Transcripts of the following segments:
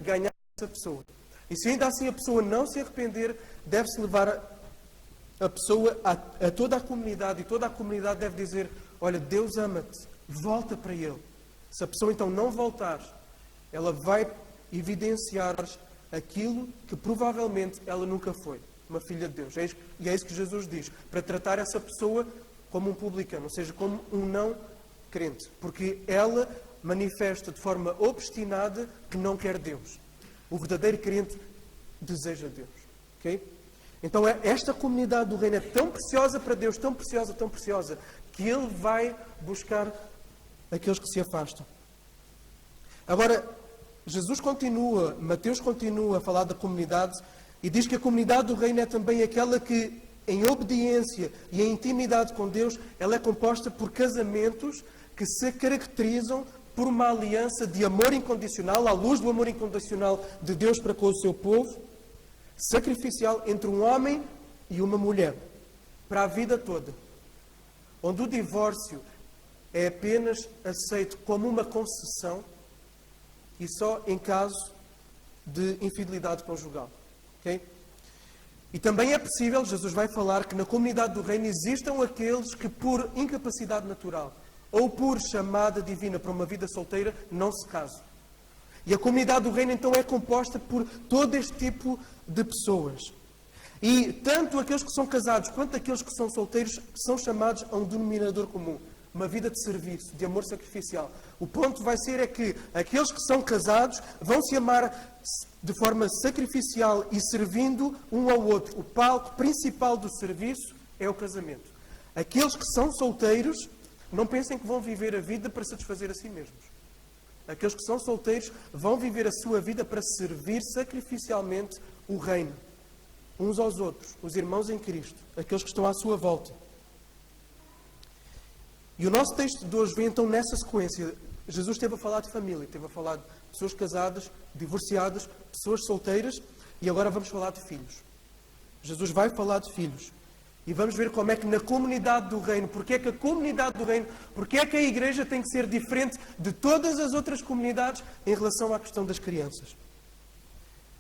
ganhar essa pessoa. E se ainda assim a pessoa não se arrepender, deve-se levar a pessoa a toda a comunidade, e toda a comunidade deve dizer: olha, Deus ama-te, volta para Ele. Se a pessoa então não voltar, ela vai evidenciar aquilo que provavelmente ela nunca foi, uma filha de Deus. E é isso que Jesus diz, para tratar essa pessoa como um publicano, ou seja, como um não crente, porque ela manifesta de forma obstinada que não quer Deus. O verdadeiro crente deseja Deus. Ok? Então esta comunidade do reino é tão preciosa para Deus, tão preciosa, que Ele vai buscar aqueles que se afastam. Agora, Mateus continua a falar da comunidade e diz que a comunidade do reino é também aquela que, em obediência e em intimidade com Deus, ela é composta por casamentos que se caracterizam por uma aliança de amor incondicional, à luz do amor incondicional de Deus para com o seu povo, sacrificial entre um homem e uma mulher, para a vida toda. Onde o divórcio é apenas aceito como uma concessão e só em caso de infidelidade conjugal. Okay? E também é possível, Jesus vai falar, que na comunidade do reino existam aqueles que, por incapacidade natural ou por chamada divina para uma vida solteira, não se casam. E a comunidade do reino então é composta por todo este tipo de pessoas. E tanto aqueles que são casados quanto aqueles que são solteiros são chamados a um denominador comum. Uma vida de serviço, de amor sacrificial. O ponto vai ser é que aqueles que são casados vão se amar de forma sacrificial e servindo um ao outro. O palco principal do serviço é o casamento. Aqueles que são solteiros, não pensem que vão viver a vida para satisfazer a si mesmos. Aqueles que são solteiros vão viver a sua vida para servir sacrificialmente o reino. Uns aos outros, os irmãos em Cristo, aqueles que estão à sua volta. E o nosso texto de hoje vem então nessa sequência. Jesus esteve a falar de família, esteve a falar de pessoas casadas, divorciadas, pessoas solteiras, e agora vamos falar de filhos. Jesus vai falar de filhos. E vamos ver como é que na comunidade do reino, porque é que a comunidade do reino, porque é que a igreja tem que ser diferente de todas as outras comunidades em relação à questão das crianças.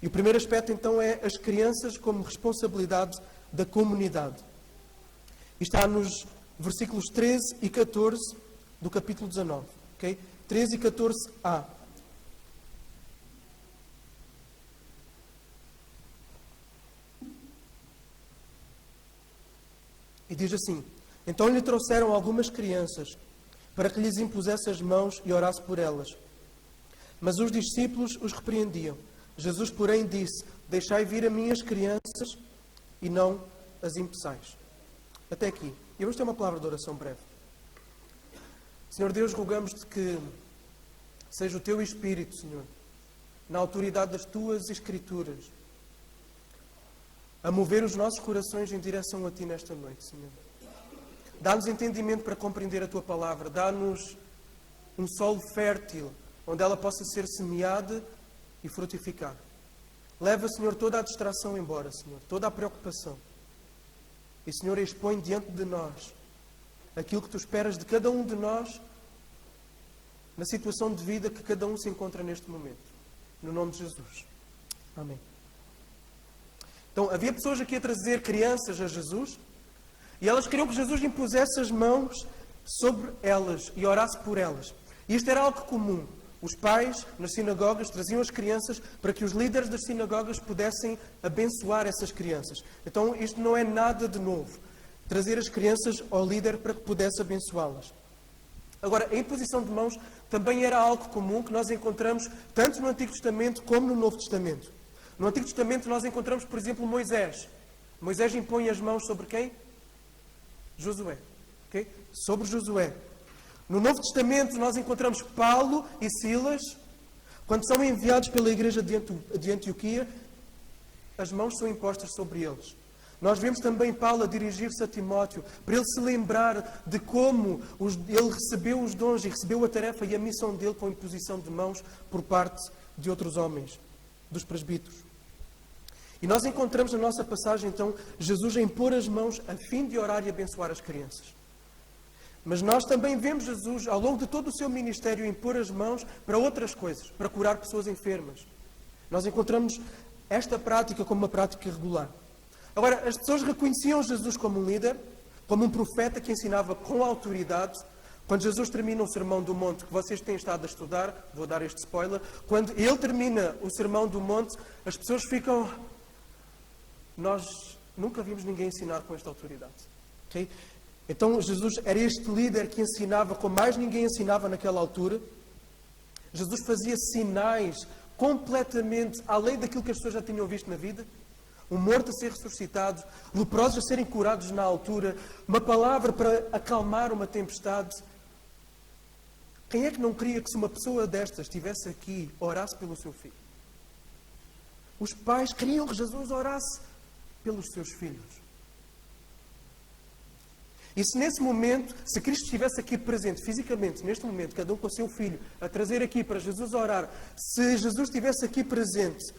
E o primeiro aspecto então é as crianças como responsabilidade da comunidade. E está nos versículos 13 e 14 do capítulo 19. Okay? 13 e 14a. E diz assim: então lhe trouxeram algumas crianças para que lhes impusesse as mãos e orasse por elas. Mas os discípulos os repreendiam. Jesus, porém, disse: deixai vir a mim as crianças e não as impeçais. Até aqui. E vamos ter uma palavra de oração breve. Senhor Deus, rogamos-te que seja o Teu Espírito, Senhor, na autoridade das Tuas Escrituras, a mover os nossos corações em direção a Ti nesta noite, Senhor. Dá-nos entendimento para compreender a Tua palavra. Dá-nos um solo fértil, onde ela possa ser semeada e frutificar. Leva, Senhor, toda a distração embora, Senhor, toda a preocupação. E, Senhor, expõe diante de nós aquilo que Tu esperas de cada um de nós na situação de vida que cada um se encontra neste momento. No nome de Jesus. Amém. Então, havia pessoas aqui a trazer crianças a Jesus e elas queriam que Jesus impusesse as mãos sobre elas e orasse por elas. E isto era algo comum. Os pais, nas sinagogas, traziam as crianças para que os líderes das sinagogas pudessem abençoar essas crianças. Então, isto não é nada de novo. Trazer as crianças ao líder para que pudesse abençoá-las. Agora, a imposição de mãos também era algo comum que nós encontramos tanto no Antigo Testamento como no Novo Testamento. No Antigo Testamento nós encontramos, por exemplo, Moisés. Moisés impõe as mãos sobre quem? Josué. Okay? Sobre Josué. No Novo Testamento nós encontramos Paulo e Silas. Quando são enviados pela igreja de Antioquia, as mãos são impostas sobre eles. Nós vemos também Paulo a dirigir-se a Timóteo para ele se lembrar de como ele recebeu os dons e recebeu a tarefa e a missão dele com a imposição de mãos por parte de outros homens, dos presbíteros. E nós encontramos na nossa passagem, então, Jesus a impor as mãos a fim de orar e abençoar as crianças. Mas nós também vemos Jesus, ao longo de todo o seu ministério, impor as mãos para outras coisas, para curar pessoas enfermas. Nós encontramos esta prática como uma prática regular. Agora, as pessoas reconheciam Jesus como um líder, como um profeta que ensinava com autoridade. Quando Jesus termina o Sermão do Monte, que vocês têm estado a estudar, vou dar este spoiler, quando ele termina o Sermão do Monte, as pessoas ficam... Nós nunca vimos ninguém ensinar com esta autoridade. Okay? Então, Jesus era este líder que ensinava como mais ninguém ensinava naquela altura. Jesus fazia sinais completamente além daquilo que as pessoas já tinham visto na vida. Um morto a ser ressuscitado, leprosos a serem curados na altura, uma palavra para acalmar uma tempestade. Quem é que não queria que se uma pessoa destas estivesse aqui, orasse pelo seu filho? Os pais queriam que Jesus orasse pelos seus filhos. E se nesse momento, se Cristo estivesse aqui presente fisicamente, neste momento, cada um com o seu filho, a trazer aqui para Jesus orar, se Jesus estivesse aqui presente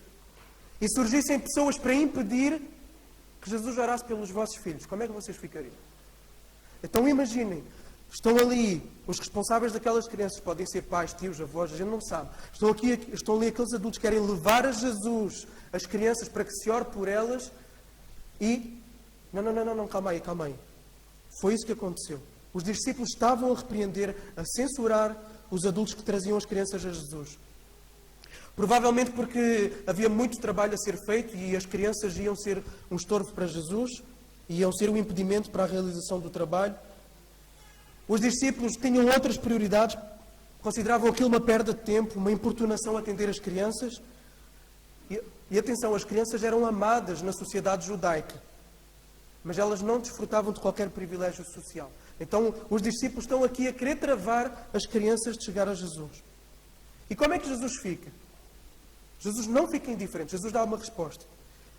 e surgissem pessoas para impedir que Jesus orasse pelos vossos filhos, como é que vocês ficariam? Então imaginem, estão ali os responsáveis daquelas crianças, podem ser pais, tios, avós, a gente não sabe. Estão ali aqueles adultos que querem levar a Jesus as crianças para que se ore por elas e... Não, calma aí. Foi isso que aconteceu. Os discípulos estavam a repreender, a censurar os adultos que traziam as crianças a Jesus. Provavelmente porque havia muito trabalho a ser feito e as crianças iam ser um estorvo para Jesus, iam ser um impedimento para a realização do trabalho. Os discípulos tinham outras prioridades, consideravam aquilo uma perda de tempo, uma importunação a atender as crianças. E atenção, as crianças eram amadas na sociedade judaica, mas elas não desfrutavam de qualquer privilégio social. Então, os discípulos estão aqui a querer travar as crianças de chegar a Jesus. E como é que Jesus fica? Jesus não fica indiferente, Jesus dá uma resposta.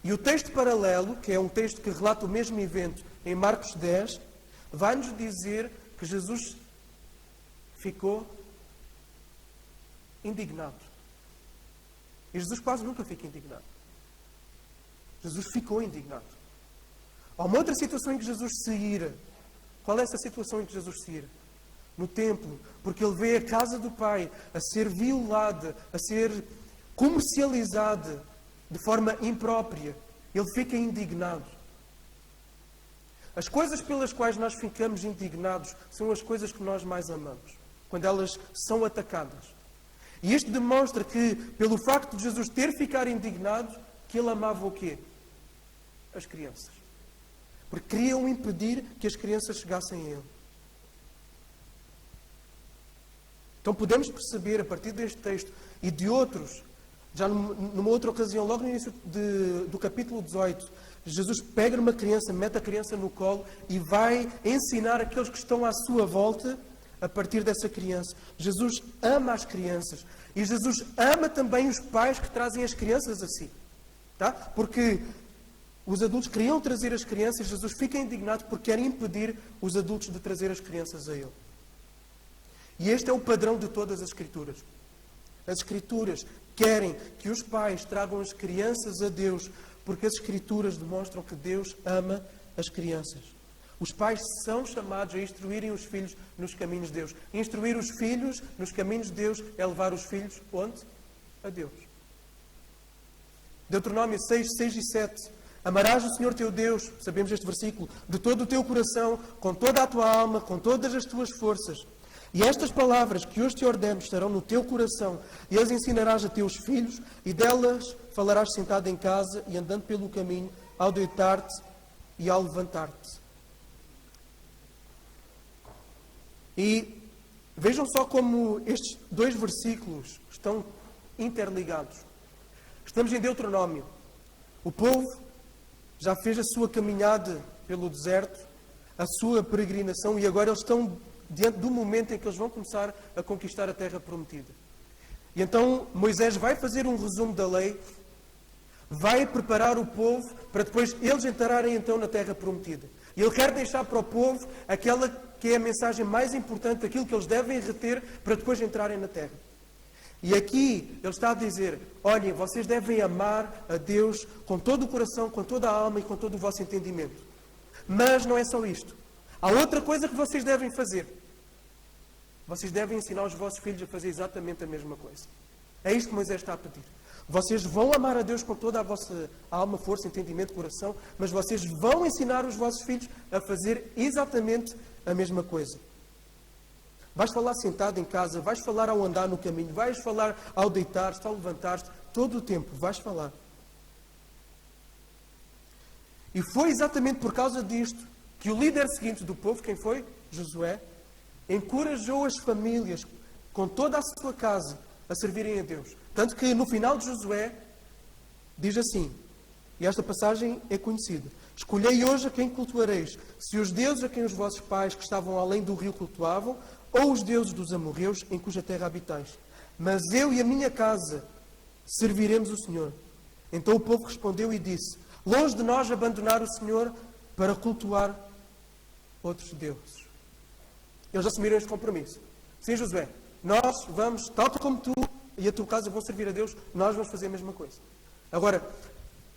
E o texto paralelo, que é um texto que relata o mesmo evento em Marcos 10, vai-nos dizer que Jesus ficou indignado. E Jesus quase nunca fica indignado. Jesus ficou indignado. Há uma outra situação em que Jesus se ira. Qual é essa situação em que Jesus se ira? No templo, porque ele vê a casa do Pai a ser violada, a ser comercializada de forma imprópria. Ele fica indignado. As coisas pelas quais nós ficamos indignados são as coisas que nós mais amamos, quando elas são atacadas. E isto demonstra que, pelo facto de Jesus ter ficado indignado, que ele amava o quê? As crianças. Porque queriam impedir que as crianças chegassem a ele. Então podemos perceber, a partir deste texto e de outros, já numa outra ocasião, logo no início do capítulo 18, Jesus pega numa criança, mete a criança no colo e vai ensinar aqueles que estão à sua volta a partir dessa criança. Jesus ama as crianças. E Jesus ama também os pais que trazem as crianças a si. Tá? Porque os adultos queriam trazer as crianças, Jesus fica indignado porque quer impedir os adultos de trazer as crianças a ele. E este é o padrão de todas as Escrituras. As Escrituras querem que os pais tragam as crianças a Deus, porque as Escrituras demonstram que Deus ama as crianças. Os pais são chamados a instruírem os filhos nos caminhos de Deus. Instruir os filhos nos caminhos de Deus é levar os filhos onde? A Deus. Deuteronômio 6, 6 e 7. Amarás o Senhor teu Deus, sabemos este versículo, de todo o teu coração, com toda a tua alma, com todas as tuas forças. E estas palavras que hoje te ordeno estarão no teu coração, e as ensinarás a teus filhos, e delas falarás sentado em casa e andando pelo caminho, ao deitar-te e ao levantar-te. E vejam só como estes dois versículos estão interligados. Estamos em Deuteronômio. O povo já fez a sua caminhada pelo deserto, a sua peregrinação, e agora eles estão diante do momento em que eles vão começar a conquistar a terra prometida. E então Moisés vai fazer um resumo da lei, vai preparar o povo para depois eles entrarem então na terra prometida. E ele quer deixar para o povo aquela que é a mensagem mais importante, aquilo que eles devem reter para depois entrarem na terra. E aqui ele está a dizer, olhem, vocês devem amar a Deus com todo o coração, com toda a alma e com todo o vosso entendimento. Mas não é só isto. Há outra coisa que vocês devem fazer. vocês devem ensinar os vossos filhos a fazer exatamente a mesma coisa. É isto que Moisés está a pedir. Vocês vão amar a Deus com toda a vossa alma, força, entendimento, coração, mas vocês vão ensinar os vossos filhos a fazer exatamente a mesma coisa. Vais falar sentado em casa, vais falar ao andar no caminho, vais falar ao deitar-te, ao levantar-te, todo o tempo vais falar. E foi exatamente por causa disto que o líder seguinte do povo, quem foi? Josué, encorajou as famílias com toda a sua casa a servirem a Deus. Tanto que no final de Josué diz assim, e esta passagem é conhecida: escolhei hoje a quem cultuareis, se os deuses a quem os vossos pais que estavam além do rio cultuavam, ou os deuses dos amorreus em cuja terra habitais. Mas eu e a minha casa serviremos o Senhor. Então o povo respondeu e disse: longe de nós abandonar o Senhor para cultuar outros deuses. Eles assumiram este compromisso. Sim, Josué, nós vamos, tal como tu e a tua casa vão servir a Deus, nós vamos fazer a mesma coisa. Agora,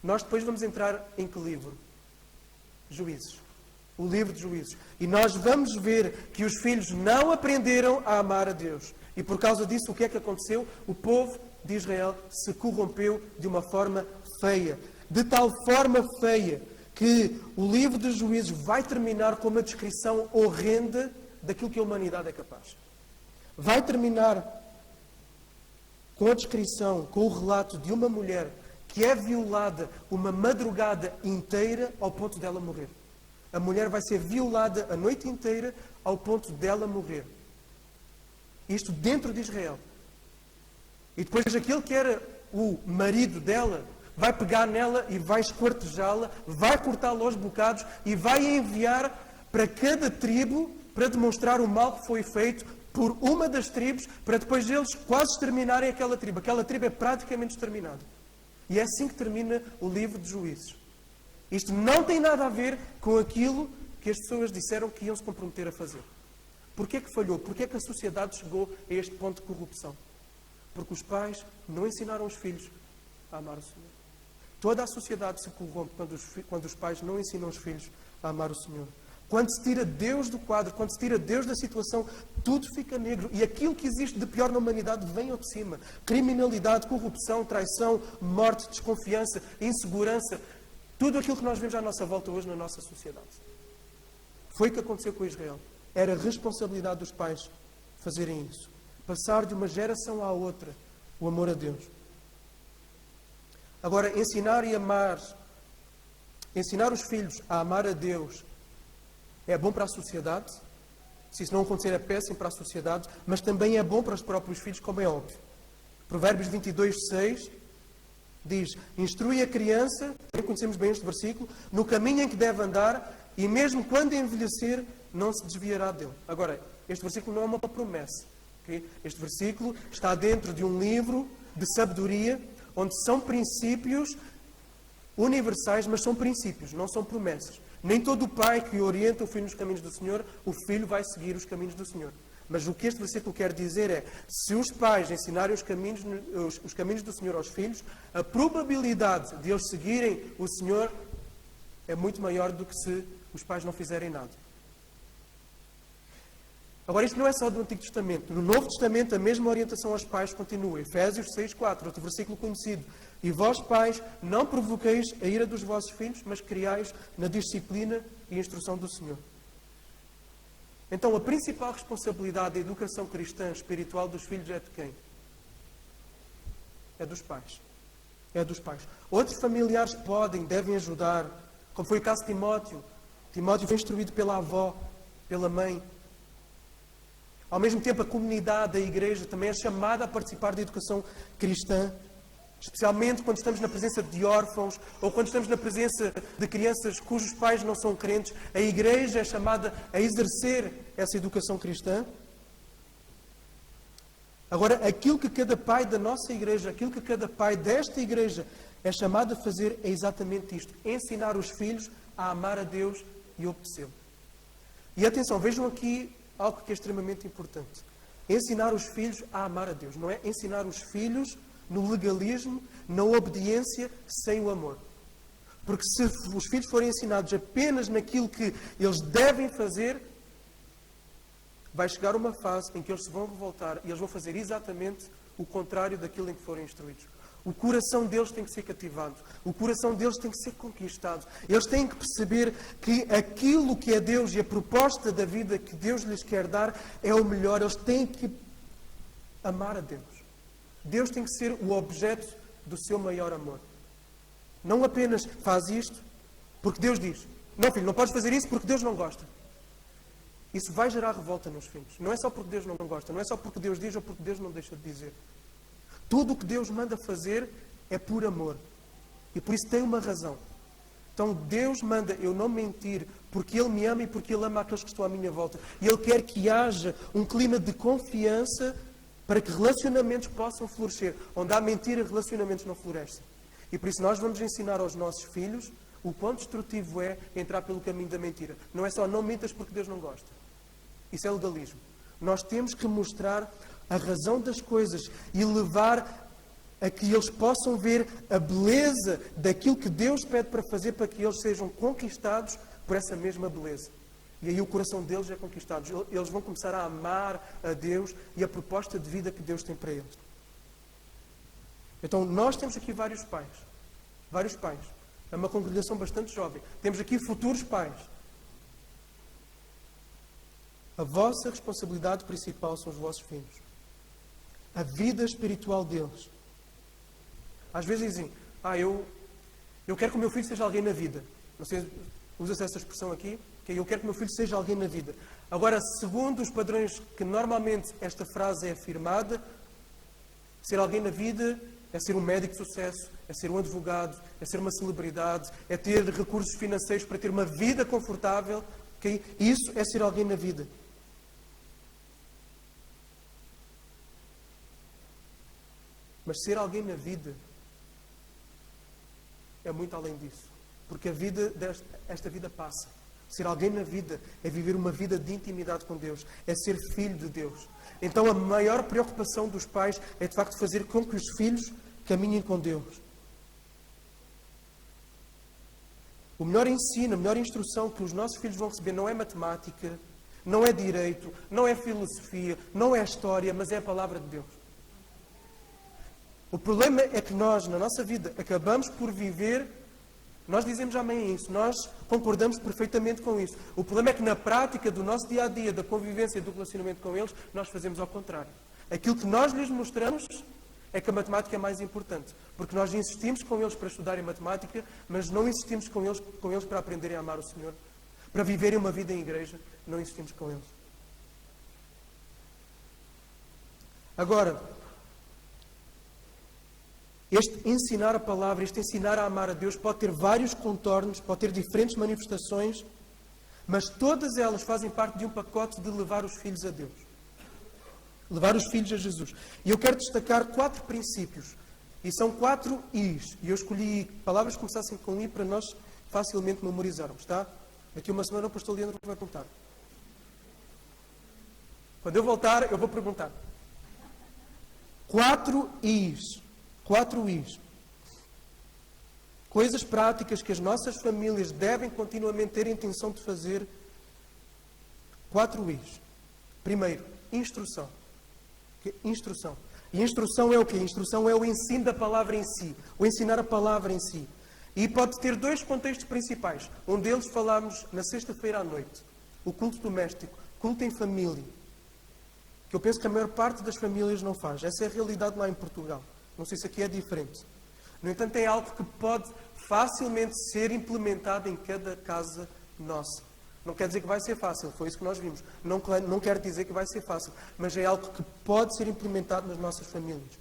nós depois vamos entrar em que livro? Juízes. O livro de Juízes. E nós vamos ver que os filhos não aprenderam a amar a Deus. E por causa disso, o que é que aconteceu? O povo de Israel se corrompeu de uma forma feia. De tal forma feia que o livro de Juízes vai terminar com uma descrição horrenda daquilo que a humanidade é capaz. Vai terminar com a descrição, com o relato de uma mulher que é violada uma madrugada inteira ao ponto dela morrer. A mulher vai ser violada a noite inteira ao ponto dela morrer. Isto dentro de Israel. E depois aquele que era o marido dela vai pegar nela e vai esquartejá-la, vai cortá-la aos bocados e vai enviar para cada tribo para demonstrar o mal que foi feito por uma das tribos, para depois eles quase exterminarem aquela tribo. Aquela tribo é praticamente exterminada. E é assim que termina o livro de Juízes. Isto não tem nada a ver com aquilo que as pessoas disseram que iam se comprometer a fazer. Porquê que falhou? Porquê que a sociedade chegou a este ponto de corrupção? Porque os pais não ensinaram os filhos a amar o Senhor. Toda a sociedade se corrompe quando os pais não ensinam os filhos a amar o Senhor. Quando se tira Deus do quadro, quando se tira Deus da situação, tudo fica negro. E aquilo que existe de pior na humanidade vem ao de cima. Criminalidade, corrupção, traição, morte, desconfiança, insegurança. Tudo aquilo que nós vemos à nossa volta hoje na nossa sociedade. Foi o que aconteceu com Israel. Era responsabilidade dos pais fazerem isso. Passar de uma geração à outra o amor a Deus. Agora, ensinar os filhos a amar a Deus é bom para a sociedade. Se isso não acontecer, é péssimo para a sociedade, mas também é bom para os próprios filhos, como é óbvio. Provérbios 22:6 diz: instrui a criança, conhecemos bem este versículo, no caminho em que deve andar, e mesmo quando envelhecer, não se desviará dele. Agora, este versículo não é uma promessa. Okay? Este versículo está dentro de um livro de sabedoria, onde são princípios universais, mas são princípios, não são promessas. Nem todo pai que orienta o filho nos caminhos do Senhor, o filho vai seguir os caminhos do Senhor. Mas o que este versículo quer dizer é, se os pais ensinarem os caminhos do Senhor aos filhos, a probabilidade de eles seguirem o Senhor é muito maior do que se os pais não fizerem nada. Agora, isto não é só do Antigo Testamento. No Novo Testamento, a mesma orientação aos pais continua. Efésios 6:4, outro versículo conhecido. E vós, pais, não provoqueis a ira dos vossos filhos, mas criai-os na disciplina e instrução do Senhor. Então, a principal responsabilidade da educação cristã espiritual dos filhos é de quem? É dos pais. É dos pais. Outros familiares podem, devem ajudar, como foi o caso de Timóteo. Timóteo foi instruído pela avó, pela mãe. Ao mesmo tempo, a comunidade, a igreja, também é chamada a participar da educação cristã, especialmente quando estamos na presença de órfãos ou quando estamos na presença de crianças cujos pais não são crentes. A igreja é chamada a exercer essa educação cristã. Agora, aquilo que cada pai da nossa igreja, aquilo que cada pai desta igreja é chamado a fazer é exatamente isto: ensinar os filhos a amar a Deus e obedecê-lo. E atenção, vejam aqui algo que é extremamente importante. Ensinar os filhos a amar a Deus. Não é ensinar os filhos no legalismo, na obediência, sem o amor. Porque se os filhos forem ensinados apenas naquilo que eles devem fazer, vai chegar uma fase em que eles se vão revoltar e eles vão fazer exatamente o contrário daquilo em que foram instruídos. O coração deles tem que ser cativado. O coração deles tem que ser conquistado. Eles têm que perceber que aquilo que é Deus e a proposta da vida que Deus lhes quer dar é o melhor. Eles têm que amar a Deus. Deus tem que ser o objeto do seu maior amor. Não apenas faz isto porque Deus diz. Não, filho, não podes fazer isso porque Deus não gosta. Isso vai gerar revolta nos filhos. Não é só porque Deus não gosta. Não é só porque Deus diz ou porque Deus não deixa de dizer. Tudo o que Deus manda fazer é por amor. E por isso tem uma razão. Então Deus manda eu não mentir porque Ele me ama e porque Ele ama aqueles que estão à minha volta. E Ele quer que haja um clima de confiança para que relacionamentos possam florescer. Onde há mentira, relacionamentos não florescem. E por isso nós vamos ensinar aos nossos filhos o quão destrutivo é entrar pelo caminho da mentira. Não é só não mintas porque Deus não gosta. Isso é legalismo. Nós temos que mostrar a razão das coisas e levar a que eles possam ver a beleza daquilo que Deus pede para fazer para que eles sejam conquistados por essa mesma beleza. E aí o coração deles é conquistado. Eles vão começar a amar a Deus e a proposta de vida que Deus tem para eles. Então nós temos aqui vários pais. Vários pais. É uma congregação bastante jovem. Temos aqui futuros pais. A vossa responsabilidade principal são os vossos filhos. A vida espiritual deles. Às vezes dizem, eu quero que o meu filho seja alguém na vida. Não sei, usa-se essa expressão aqui, que eu quero que o meu filho seja alguém na vida. Agora, segundo os padrões que normalmente esta frase é afirmada, ser alguém na vida é ser um médico de sucesso, é ser um advogado, é ser uma celebridade, é ter recursos financeiros para ter uma vida confortável. Okay? Isso é ser alguém na vida. Mas ser alguém na vida é muito além disso. Porque esta vida passa. Ser alguém na vida é viver uma vida de intimidade com Deus. É ser filho de Deus. Então a maior preocupação dos pais é de facto fazer com que os filhos caminhem com Deus. O melhor ensino, a melhor instrução que os nossos filhos vão receber não é matemática, não é direito, não é filosofia, não é história, mas é a palavra de Deus. O problema é que nós, na nossa vida, acabamos por viver. Nós dizemos amém isso, nós concordamos perfeitamente com isso. O problema é que na prática do nosso dia-a-dia, da convivência e do relacionamento com eles, nós fazemos ao contrário. Aquilo que nós lhes mostramos é que a matemática é mais importante. Porque nós insistimos com eles para estudarem matemática, mas não insistimos com eles para aprenderem a amar o Senhor. Para viverem uma vida em igreja, não insistimos com eles. Agora, este ensinar a palavra, este ensinar a amar a Deus pode ter vários contornos, pode ter diferentes manifestações, mas todas elas fazem parte de um pacote de levar os filhos a Deus. Levar os filhos a Jesus. E eu quero destacar 4 princípios. E são 4 I's. E eu escolhi palavras que começassem com I para nós facilmente memorizarmos, tá? Daqui a uma semana o pastor Leandro vai perguntar. Quando eu voltar, eu vou perguntar. 4 I's. 4 I's. Coisas práticas que as nossas famílias devem continuamente ter a intenção de fazer. 4 I's. Primeiro, instrução. Instrução. E instrução é o quê? Instrução é o ensino da palavra em si. O ensinar a palavra em si. E pode ter 2 contextos principais. Um deles falámos na sexta-feira à noite. O culto doméstico. Culto em família. Que eu penso que a maior parte das famílias não faz. Essa é a realidade lá em Portugal. Não sei se aqui é diferente. No entanto, é algo que pode facilmente ser implementado em cada casa nossa. Não quer dizer que vai ser fácil, foi isso que nós vimos. Não quer dizer que vai ser fácil, mas é algo que pode ser implementado nas nossas famílias.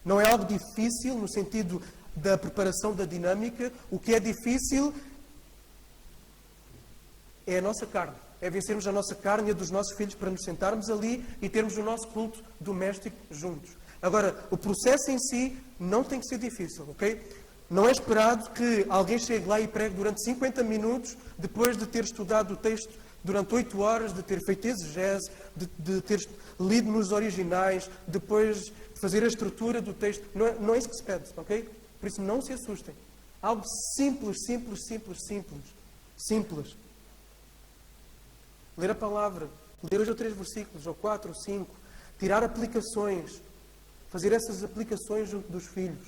Não é algo difícil no sentido da preparação da dinâmica. O que é difícil é a nossa carne. É vencermos a nossa carne e a dos nossos filhos para nos sentarmos ali e termos o nosso culto doméstico juntos. Agora, o processo em si não tem que ser difícil, ok? Não é esperado que alguém chegue lá e pregue durante 50 minutos, depois de ter estudado o texto durante 8 horas, de ter feito exegese, de ter lido nos originais, depois de fazer a estrutura do texto. Não é isso que se pede, ok? Por isso não se assustem. Algo simples, simples, simples, simples. Simples. Ler a palavra, ler 2 ou 3 versículos, ou 4 ou 5, tirar aplicações, fazer essas aplicações junto dos filhos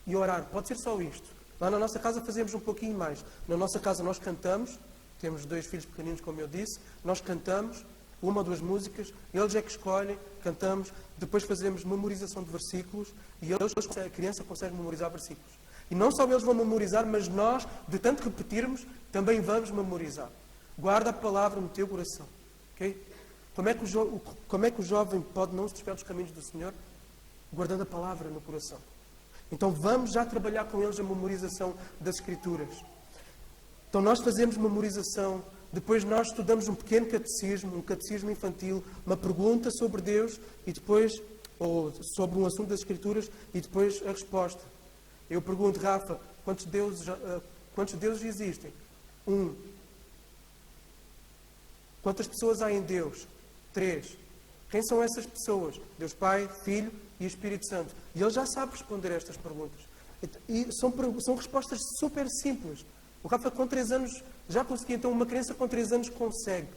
e orar. Pode ser só isto. Lá na nossa casa fazemos um pouquinho mais. Na nossa casa nós cantamos, temos 2 filhos pequeninos, como eu disse, nós cantamos 1 ou 2 músicas, eles é que escolhem, cantamos, depois fazemos memorização de versículos e a criança consegue memorizar versículos. E não só eles vão memorizar, mas nós, de tanto repetirmos, também vamos memorizar. Guarda a palavra no teu coração. Okay? Como é que o jovem pode não se desviar dos caminhos do Senhor? Guardando a palavra no coração. Então vamos já trabalhar com eles a memorização das Escrituras. Então nós fazemos memorização, depois nós estudamos um pequeno catecismo, um catecismo infantil, uma pergunta sobre Deus e depois, ou sobre um assunto das Escrituras e depois a resposta. Eu pergunto, Rafa, quantos deuses existem? 1. Quantas pessoas há em Deus? 3. Quem são essas pessoas? Deus Pai, Filho e Espírito Santo. E ele já sabe responder a estas perguntas. E são respostas super simples. O Rafa com 3 anos já conseguia, então uma criança com 3 anos consegue.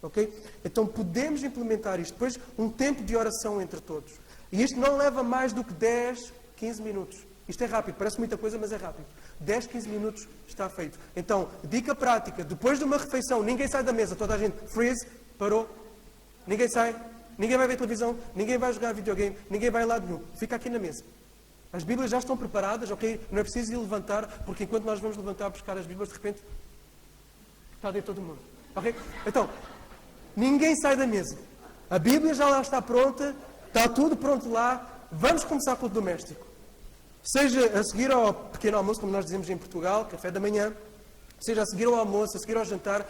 Okay? Então podemos implementar isto. Depois um tempo de oração entre todos. E isto não leva mais do que 10, 15 minutos. Isto é rápido, parece muita coisa, mas é rápido. 10, 15 minutos está feito. Então, dica prática, depois de uma refeição, ninguém sai da mesa, toda a gente freeze, parou, ninguém sai, ninguém vai ver televisão, ninguém vai jogar videogame, ninguém vai a lado nenhum. Fica aqui na mesa. As Bíblias já estão preparadas, ok? Não é preciso ir levantar, porque enquanto nós vamos levantar a buscar as Bíblias, de repente, está dentro todo mundo. Ok? Então, ninguém sai da mesa. A Bíblia já lá está pronta, está tudo pronto lá, vamos começar com o doméstico. Seja a seguir ao pequeno almoço, como nós dizemos em Portugal, café da manhã, seja a seguir ao almoço, a seguir ao jantar,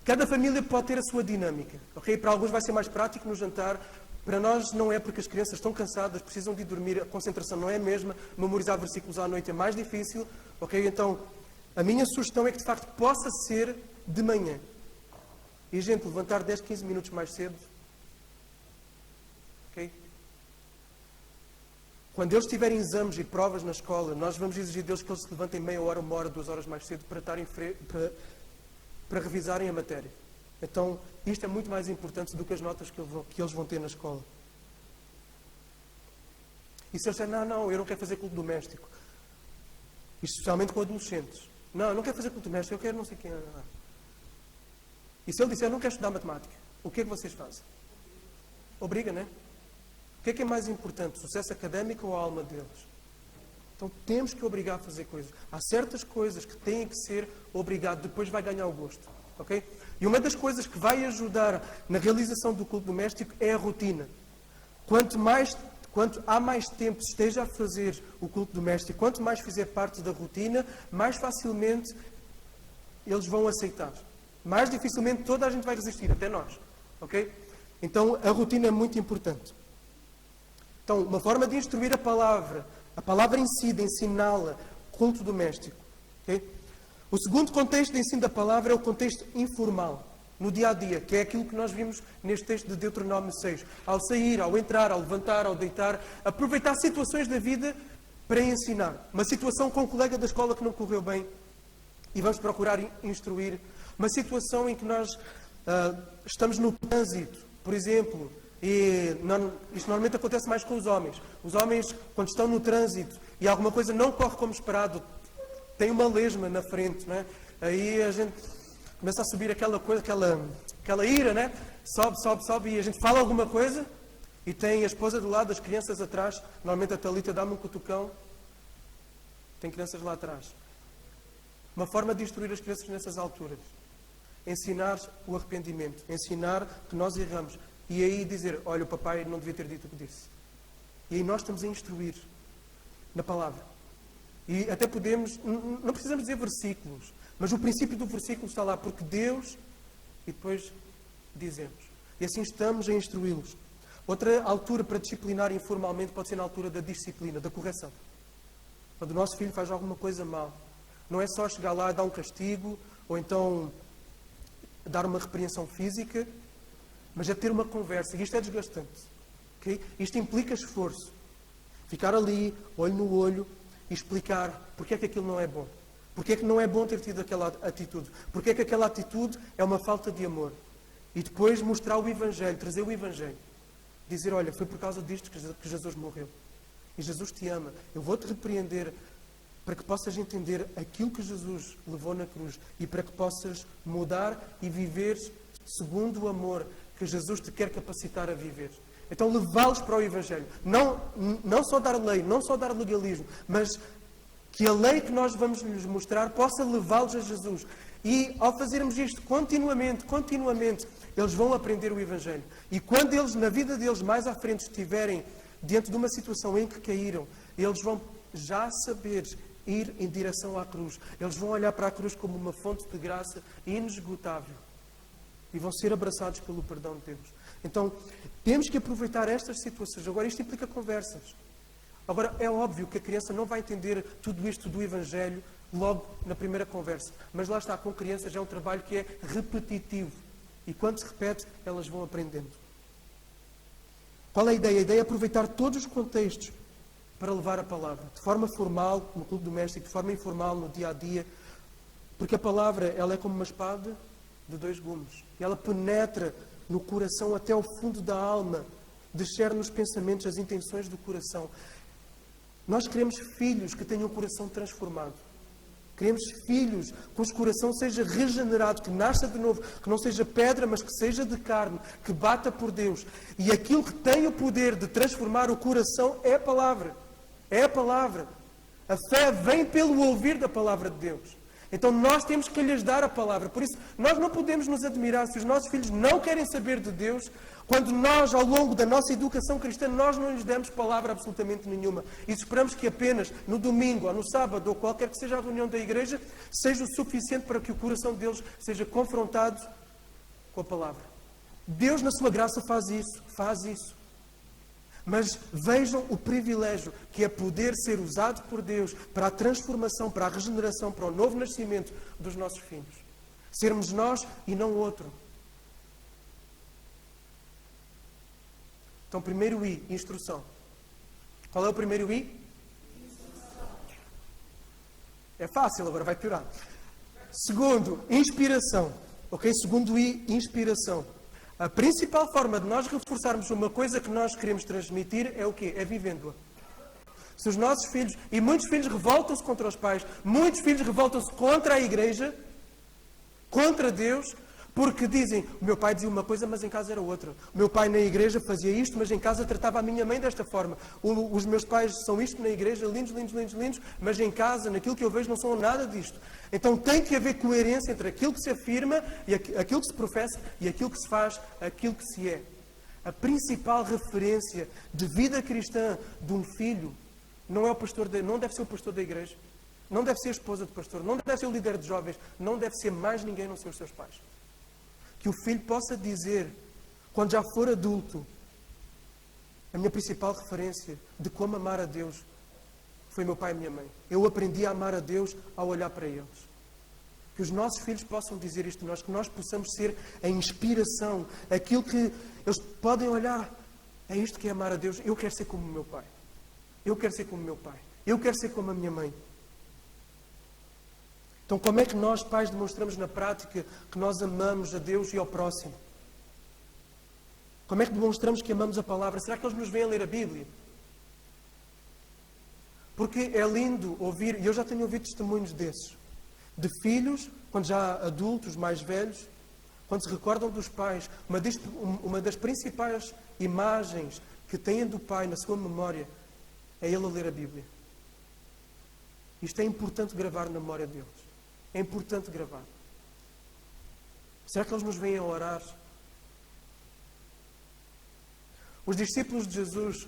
cada família pode ter a sua dinâmica. Okay? Para alguns vai ser mais prático no jantar, para nós não é, porque as crianças estão cansadas, precisam de dormir, a concentração não é a mesma, memorizar versículos à noite é mais difícil. Okay? Então, a minha sugestão é que de facto possa ser de manhã. E, gente, levantar 10, 15 minutos mais cedo. Ok? Quando eles tiverem exames e provas na escola, nós vamos exigir deles que eles se levantem meia hora, 1 hora, 2 horas mais cedo para revisarem a matéria. Então, isto é muito mais importante do que as notas que eles vão ter na escola. E se eles disserem, não, eu não quero fazer culto doméstico. Especialmente com adolescentes. Não, eu não quero fazer culto doméstico, eu quero não sei quem. E se ele disser, eu não quero estudar matemática, o que é que vocês fazem? Obriga, não é? O que é mais importante, sucesso académico ou a alma deles? Então temos que obrigar a fazer coisas. Há certas coisas que têm que ser obrigado, depois vai ganhar o gosto. Okay? E uma das coisas que vai ajudar na realização do culto doméstico é a rotina. Quanto há mais tempo se esteja a fazer o culto doméstico, quanto mais fizer parte da rotina, mais facilmente eles vão aceitar. Mais dificilmente toda a gente vai resistir, até nós. Okay? Então a rotina é muito importante. Então, uma forma de instruir a palavra em si, de ensiná-la, culto doméstico. Okay? O segundo contexto de ensino da palavra é o contexto informal, no dia a dia, que é aquilo que nós vimos neste texto de Deuteronômio 6. Ao sair, ao entrar, ao levantar, ao deitar, aproveitar situações da vida para ensinar. Uma situação com um colega da escola que não correu bem e vamos procurar instruir. Uma situação em que nós estamos no trânsito, por exemplo. E isto normalmente acontece mais com os homens. Os homens, quando estão no trânsito e alguma coisa não corre como esperado, tem uma lesma na frente, não é? Aí a gente começa a subir aquela coisa, aquela ira, né? Sobe e a gente fala alguma coisa e tem a esposa do lado, as crianças atrás. Normalmente a Thalita dá-me um cutucão. Tem crianças lá atrás. Uma forma de instruir as crianças nessas alturas. Ensinar o arrependimento. Ensinar que nós erramos. E aí dizer, olha, o papai não devia ter dito o que disse. E aí nós estamos a instruir na palavra. E até podemos, não precisamos dizer versículos, mas o princípio do versículo está lá, porque Deus, e depois dizemos. E assim estamos a instruí-los. Outra altura para disciplinar informalmente pode ser na altura da disciplina, da correção. Quando o nosso filho faz alguma coisa mal. Não é só chegar lá e dar um castigo, ou então dar uma repreensão física, mas é ter uma conversa. E isto é desgastante. Okay? Isto implica esforço. Ficar ali, olho no olho, e explicar porque é que aquilo não é bom. Porque é que não é bom ter tido aquela atitude. Porque é que aquela atitude é uma falta de amor. E depois mostrar o Evangelho, trazer o Evangelho. Dizer, olha, foi por causa disto que Jesus morreu. E Jesus te ama. Eu vou-te repreender para que possas entender aquilo que Jesus levou na cruz e para que possas mudar e viver segundo o amor que Jesus te quer capacitar a viver. Então levá-los para o Evangelho. Não só dar lei, não só dar legalismo, mas que a lei que nós vamos lhes mostrar possa levá-los a Jesus. E ao fazermos isto continuamente, eles vão aprender o Evangelho. E quando eles, na vida deles, mais à frente, estiverem diante de uma situação em que caíram, eles vão já saber ir em direção à cruz. Eles vão olhar para a cruz como uma fonte de graça inesgotável. E vão ser abraçados pelo perdão de Deus. Então, temos que aproveitar estas situações. Agora, isto implica conversas. Agora, é óbvio que a criança não vai entender tudo isto do Evangelho logo na primeira conversa. Mas lá está, com crianças é um trabalho que é repetitivo. E quando se repete, elas vão aprendendo. Qual é a ideia? A ideia é aproveitar todos os contextos para levar a palavra. De forma formal, no clube doméstico, de forma informal, no dia-a-dia. Porque a palavra, ela é como uma espada de 2 gumes. E ela penetra no coração até ao fundo da alma. Discerne os pensamentos, as intenções do coração. Nós queremos filhos que tenham o coração transformado. Queremos filhos cujo coração seja regenerado, que nasça de novo, que não seja pedra, mas que seja de carne, que bata por Deus. E aquilo que tem o poder de transformar o coração é a palavra. É a palavra. A fé vem pelo ouvir da palavra de Deus. Então nós temos que lhes dar a palavra. Por isso, nós não podemos nos admirar se os nossos filhos não querem saber de Deus, quando nós, ao longo da nossa educação cristã, nós não lhes demos palavra absolutamente nenhuma. E esperamos que apenas no domingo, ou no sábado, ou qualquer que seja a reunião da igreja, seja o suficiente para que o coração deles seja confrontado com a palavra. Deus, na sua graça, faz isso. Faz isso. Mas vejam o privilégio que é poder ser usado por Deus para a transformação, para a regeneração, para o novo nascimento dos nossos filhos. Sermos nós e não o outro. Então, primeiro I, instrução. Qual é o primeiro I? É fácil, agora vai piorar. Segundo, inspiração. Ok? Segundo I, inspiração. A principal forma de nós reforçarmos uma coisa que nós queremos transmitir é o quê? É vivendo-a. Se os nossos filhos, e muitos filhos revoltam-se contra os pais, muitos filhos revoltam-se contra a igreja, contra Deus, porque dizem, o meu pai dizia uma coisa, mas em casa era outra. O meu pai na igreja fazia isto, mas em casa tratava a minha mãe desta forma. Os meus pais são isto na igreja, lindos, lindos, lindos, lindos, mas em casa, naquilo que eu vejo, não são nada disto. Então tem que haver coerência entre aquilo que se afirma, e aquilo que se professa, e aquilo que se faz, aquilo que se é. A principal referência de vida cristã de um filho não é o pastor, não deve ser o pastor da igreja, não deve ser a esposa do pastor, não deve ser o líder de jovens, não deve ser mais ninguém, não ser os seus pais. Que o filho possa dizer, quando já for adulto, a minha principal referência de como amar a Deus foi meu pai e minha mãe. Eu aprendi a amar a Deus ao olhar para eles. Que os nossos filhos possam dizer isto de nós, que nós possamos ser a inspiração, aquilo que eles podem olhar. É isto que é amar a Deus. Eu quero ser como o meu pai. Eu quero ser como o meu pai. Eu quero ser como a minha mãe. Então, como é que nós, pais, demonstramos na prática que nós amamos a Deus e ao próximo? Como é que demonstramos que amamos a palavra? Será que eles nos vêm a ler a Bíblia? Porque é lindo ouvir, e eu já tenho ouvido testemunhos desses, de filhos, quando já adultos, mais velhos, quando se recordam dos pais, uma das principais imagens que têm do pai na sua memória é ele a ler a Bíblia. Isto é importante gravar na memória deles. É importante gravar. Será que eles nos vêm a orar? Os discípulos de Jesus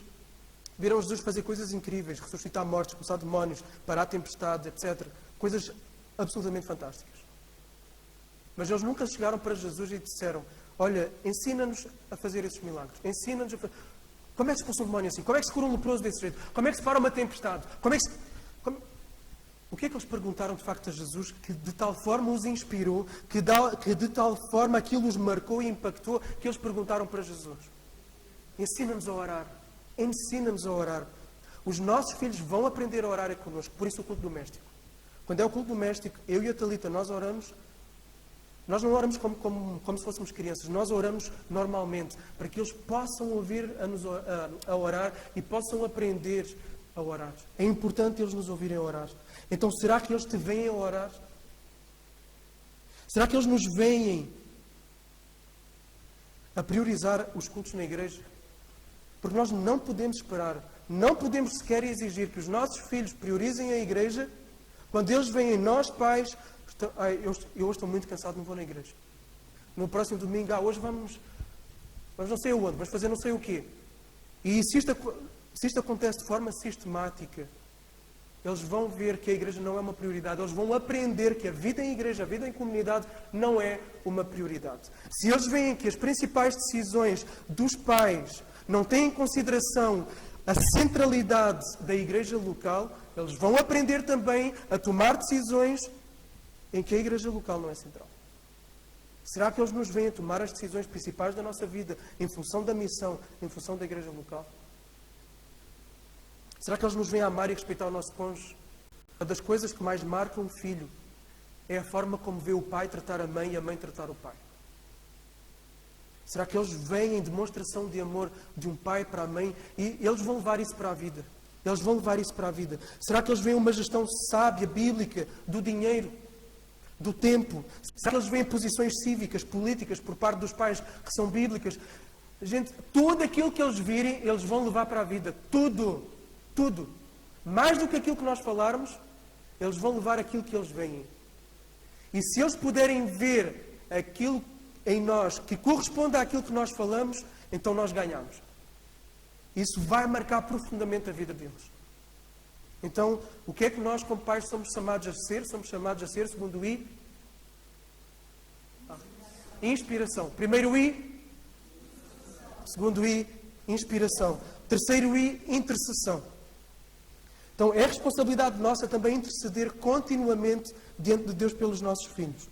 viram Jesus fazer coisas incríveis, ressuscitar mortos, expulsar demónios, parar tempestades, etc. Coisas absolutamente fantásticas. Mas eles nunca chegaram para Jesus e disseram, olha, ensina-nos a fazer esses milagres. Ensina-nos a fazer... Como é que se expulsa um demónio assim? Como é que se cura um leproso desse jeito? Como é que se para uma tempestade? O que é que eles perguntaram de facto a Jesus que de tal forma os inspirou, que de tal forma aquilo os marcou e impactou, que eles perguntaram para Jesus? Ensina-nos a orar. Ensina-nos a orar. Os nossos filhos vão aprender a orar connosco, por isso o culto doméstico. Quando é o culto doméstico, eu e a Talita, nós oramos Nós não oramos como se fôssemos crianças. Nós oramos normalmente para que eles possam ouvir a orar e possam aprender a orar. É importante eles nos ouvirem a orar. Então, será que eles te veem a orar? Será que eles nos veem a priorizar os cultos na igreja? Porque nós não podemos esperar, não podemos sequer exigir que os nossos filhos priorizem a igreja quando eles veem nós, pais, eu hoje estou muito cansado, não vou na igreja. No próximo domingo, hoje vamos não sei aonde, vamos fazer não sei o quê. E se isto acontece de forma sistemática, eles vão ver que a igreja não é uma prioridade. Eles vão aprender que a vida em igreja, a vida em comunidade, não é uma prioridade. Se eles veem que as principais decisões dos pais não têm em consideração a centralidade da igreja local, eles vão aprender também a tomar decisões em que a igreja local não é central. Será que eles nos veem a tomar as decisões principais da nossa vida em função da missão, em função da igreja local? Será que eles nos veem a amar e respeitar o nosso cônjuge? Uma das coisas que mais marcam um filho é a forma como vê o pai tratar a mãe e a mãe tratar o pai. Será que eles veem em demonstração de amor de um pai para a mãe e eles vão levar isso para a vida? Eles vão levar isso para a vida. Será que eles veem uma gestão sábia, bíblica, do dinheiro, do tempo? Será que eles veem posições cívicas, políticas, por parte dos pais que são bíblicas? Gente, tudo aquilo que eles virem, eles vão levar para a vida. Tudo. Tudo. Mais do que aquilo que nós falarmos, eles vão levar aquilo que eles veem. E se eles puderem ver aquilo em nós que corresponde àquilo que nós falamos, então nós ganhamos. Isso vai marcar profundamente a vida deles. Então, o que é que nós, como pais, somos chamados a ser? Somos chamados a ser, segundo o I, inspiração. Primeiro I, segundo I, inspiração. Terceiro I, intercessão. Então, é responsabilidade nossa também interceder continuamente diante de Deus pelos nossos filhos.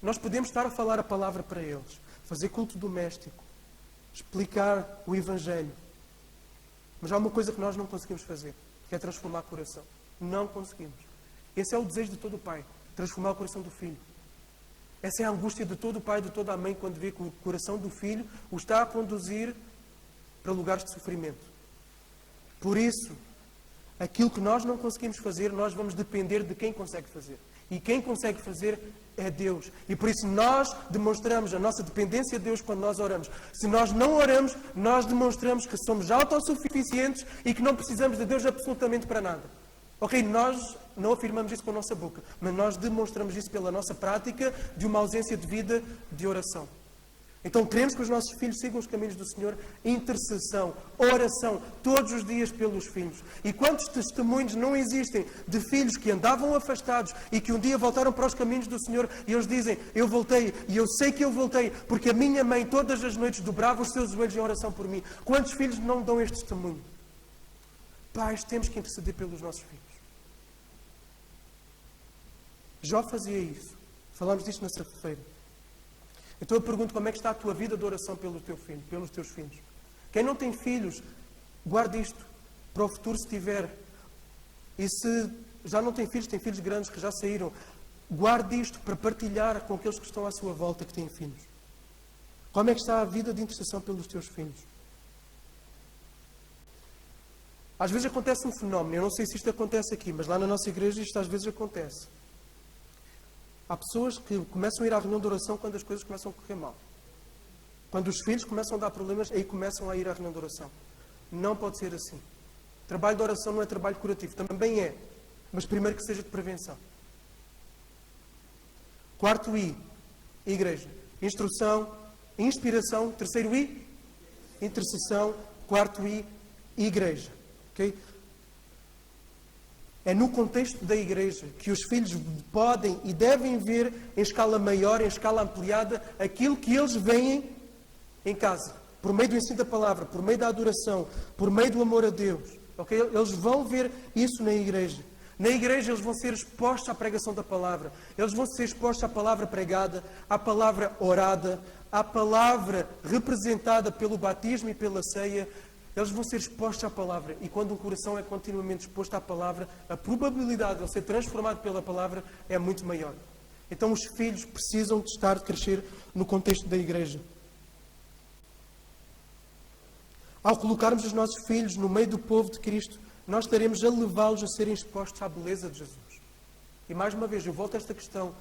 Nós podemos estar a falar a palavra para eles, fazer culto doméstico, explicar o Evangelho. Mas há uma coisa que nós não conseguimos fazer, que é transformar o coração. Não conseguimos. Esse é o desejo de todo o pai, transformar o coração do filho. Essa é a angústia de todo o pai e de toda a mãe quando vê que o coração do filho o está a conduzir para lugares de sofrimento. Por isso, aquilo que nós não conseguimos fazer, nós vamos depender de quem consegue fazer. E quem consegue fazer é Deus. E por isso nós demonstramos a nossa dependência de Deus quando nós oramos. Se nós não oramos, nós demonstramos que somos autossuficientes e que não precisamos de Deus absolutamente para nada. Ok, nós não afirmamos isso com a nossa boca, mas nós demonstramos isso pela nossa prática de uma ausência de vida de oração. Então queremos que os nossos filhos sigam os caminhos do Senhor, intercessão, oração, todos os dias pelos filhos. E quantos testemunhos não existem de filhos que andavam afastados e que um dia voltaram para os caminhos do Senhor e eles dizem, eu voltei e eu sei que eu voltei porque a minha mãe todas as noites dobrava os seus joelhos em oração por mim. Quantos filhos não dão este testemunho? Pais, temos que interceder pelos nossos filhos. Jó fazia isso. Falámos disto na sexta-feira. Então eu pergunto, como é que está a tua vida de oração pelo teu filho, pelos teus filhos? Quem não tem filhos, guarde isto para o futuro se tiver. E se já não tem filhos grandes que já saíram, guarde isto para partilhar com aqueles que estão à sua volta que têm filhos. Como é que está a vida de intercessão pelos teus filhos? Às vezes acontece um fenómeno, eu não sei se isto acontece aqui, mas lá na nossa igreja isto às vezes acontece. Há pessoas que começam a ir à reunião de oração quando as coisas começam a correr mal. Quando os filhos começam a dar problemas, aí começam a ir à reunião de oração. Não pode ser assim. Trabalho de oração não é trabalho curativo. Também é. Mas primeiro que seja de prevenção. Quarto I, igreja. Instrução, inspiração. Terceiro I, intercessão. Quarto I, igreja. Ok? É no contexto da igreja que os filhos podem e devem ver em escala maior, em escala ampliada, aquilo que eles veem em casa. Por meio do ensino da palavra, por meio da adoração, por meio do amor a Deus. Okay? Eles vão ver isso na igreja. Na igreja eles vão ser expostos à pregação da palavra. Eles vão ser expostos à palavra pregada, à palavra orada, à palavra representada pelo batismo e pela ceia. Eles vão ser expostos à palavra. E quando um coração é continuamente exposto à palavra, a probabilidade de ele ser transformado pela palavra é muito maior. Então os filhos precisam de estar, de crescer no contexto da igreja. Ao colocarmos os nossos filhos no meio do povo de Cristo, nós estaremos a levá-los a serem expostos à beleza de Jesus. E mais uma vez, eu volto a esta questão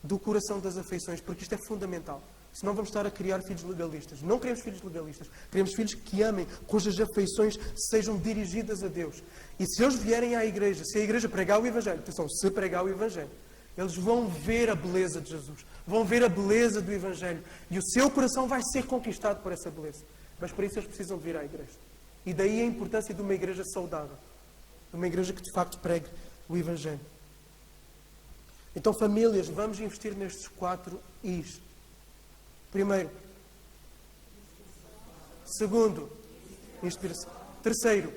do coração das afeições, porque isto é fundamental. Senão vamos estar a criar filhos legalistas. Não queremos filhos legalistas. Queremos filhos que amem, cujas afeições sejam dirigidas a Deus. E se eles vierem à igreja, se a igreja pregar o Evangelho, atenção, se pregar o Evangelho, eles vão ver a beleza de Jesus. Vão ver a beleza do Evangelho. E o seu coração vai ser conquistado por essa beleza. Mas para isso eles precisam de vir à igreja. E daí a importância de uma igreja saudável. De uma igreja que de facto pregue o Evangelho. Então, famílias, vamos investir nestes 4 Is. Primeiro. Segundo, inspiração. Terceiro.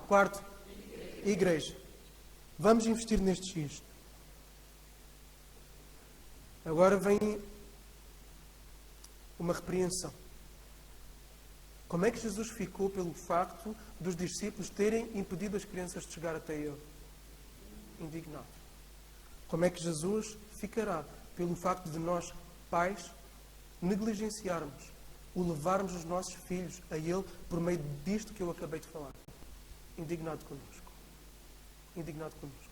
Quarto, igreja. Vamos investir nestes Is. Agora vem uma repreensão. Como é que Jesus ficou pelo facto dos discípulos terem impedido as crianças de chegar até Ele? Indignado. Como é que Jesus ficará pelo facto de nós, pais, negligenciarmos o levarmos os nossos filhos a Ele por meio disto que eu acabei de falar? Indignado connosco. Indignado connosco.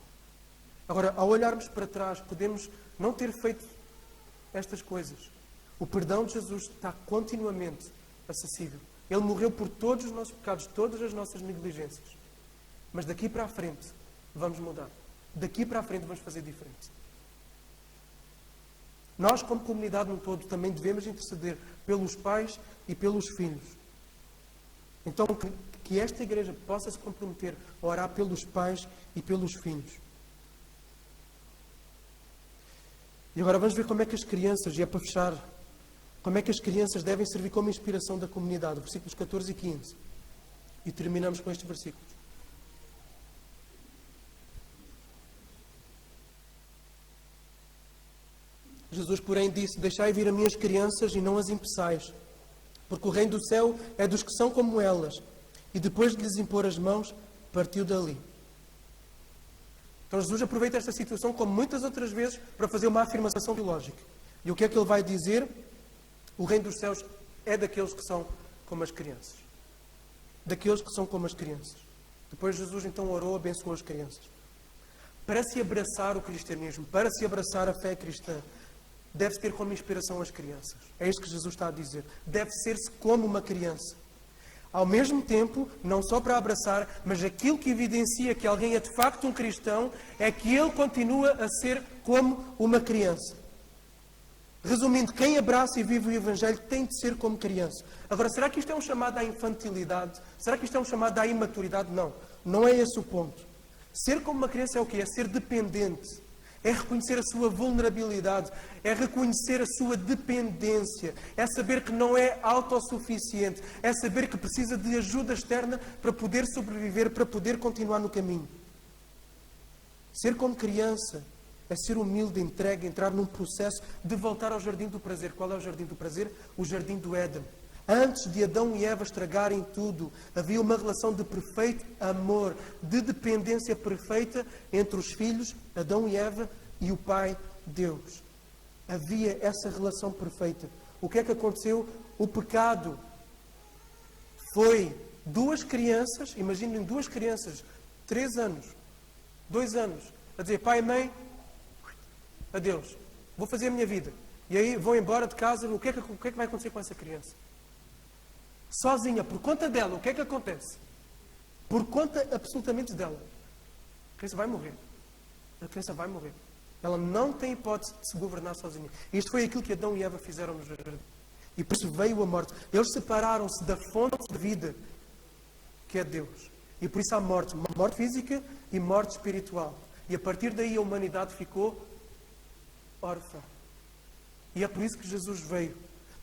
Agora, ao olharmos para trás, podemos não ter feito estas coisas. O perdão de Jesus está continuamente acessível. Ele morreu por todos os nossos pecados, todas as nossas negligências. Mas daqui para a frente, vamos mudar. Daqui para a frente, vamos fazer diferente. Nós, como comunidade no todo, também devemos interceder pelos pais e pelos filhos. Então, que esta igreja possa se comprometer a orar pelos pais e pelos filhos. E agora vamos ver como é que as crianças, e é para fechar, como é que as crianças devem servir como inspiração da comunidade. Versículos 14 e 15. E terminamos com estes versículos. Jesus, porém, disse: deixai vir as minhas crianças e não as impeçais, porque o reino do céu é dos que são como elas. E depois de lhes impor as mãos, partiu dali. Então Jesus aproveita esta situação, como muitas outras vezes, para fazer uma afirmação teológica. E o que é que ele vai dizer? O reino dos céus é daqueles que são como as crianças. Daqueles que são como as crianças. Depois Jesus então orou, abençoou as crianças. Para se abraçar o cristianismo, para se abraçar a fé cristã, deve-se ter como inspiração as crianças. É isto que Jesus está a dizer. Deve ser-se como uma criança. Ao mesmo tempo, não só para abraçar, mas aquilo que evidencia que alguém é de facto um cristão, é que ele continua a ser como uma criança. Resumindo, quem abraça e vive o Evangelho tem de ser como criança. Agora, será que isto é um chamado à infantilidade? Será que isto é um chamado à imaturidade? Não. Não é esse o ponto. Ser como uma criança é o quê? É ser dependente. É reconhecer a sua vulnerabilidade. É reconhecer a sua dependência. É saber que não é autossuficiente. É saber que precisa de ajuda externa para poder sobreviver, para poder continuar no caminho. Ser como criança é ser humilde, entregue, entrar num processo de voltar ao jardim do prazer. Qual é o jardim do prazer? O jardim do Éden. Antes de Adão e Eva estragarem tudo, havia uma relação de perfeito amor, de dependência perfeita entre os filhos, Adão e Eva, e o Pai, Deus. Havia essa relação perfeita. O que é que aconteceu? O pecado foi 2 crianças, imaginem 2 crianças, 3 anos, 2 anos, a dizer: pai e mãe, adeus, vou fazer a minha vida. E aí vão embora de casa. O que é que vai acontecer com essa criança? Sozinha, por conta dela, o que é que acontece? Por conta absolutamente dela. A criança vai morrer. A criança vai morrer. Ela não tem hipótese de se governar sozinha. Isto foi aquilo que Adão e Eva fizeram no jardim. E por isso veio a morte. Eles separaram-se da fonte de vida, que é Deus. E por isso há morte. Morte física e morte espiritual. E a partir daí a humanidade ficou órfã. E é por isso que Jesus veio.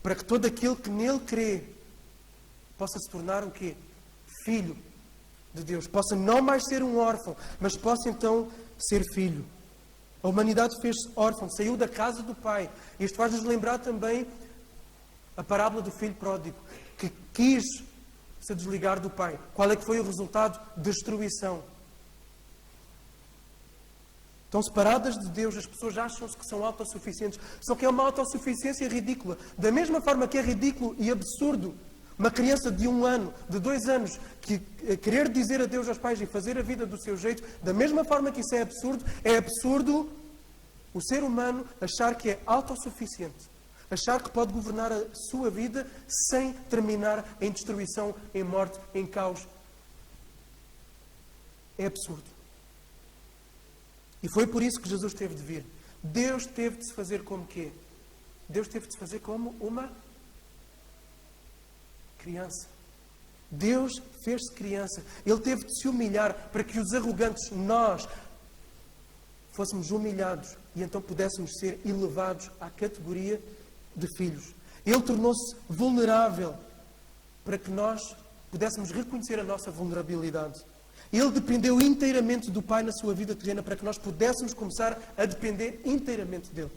Para que todo aquele que nele crê possa se tornar o quê? Filho de Deus. Possa não mais ser um órfão, mas possa então ser filho. A humanidade fez-se órfã, saiu da casa do Pai. Isto faz-nos lembrar também a parábola do filho pródigo, que quis se desligar do Pai. Qual é que foi o resultado? Destruição. Estão separadas de Deus, as pessoas acham-se que são autossuficientes. Só que é uma autossuficiência ridícula. Da mesma forma que é ridículo e absurdo uma criança de 1 ano, de 2 anos, que querer dizer adeus aos pais e fazer a vida do seu jeito, da mesma forma que isso é absurdo o ser humano achar que é autossuficiente. Achar que pode governar a sua vida sem terminar em destruição, em morte, em caos. É absurdo. E foi por isso que Jesus teve de vir. Deus teve de se fazer como quê? Deus teve de se fazer como uma criança. Deus fez-se criança. Ele teve de se humilhar para que os arrogantes, nós, fôssemos humilhados e então pudéssemos ser elevados à categoria de filhos. Ele tornou-se vulnerável para que nós pudéssemos reconhecer a nossa vulnerabilidade. Ele dependeu inteiramente do Pai na sua vida terrena para que nós pudéssemos começar a depender inteiramente dele.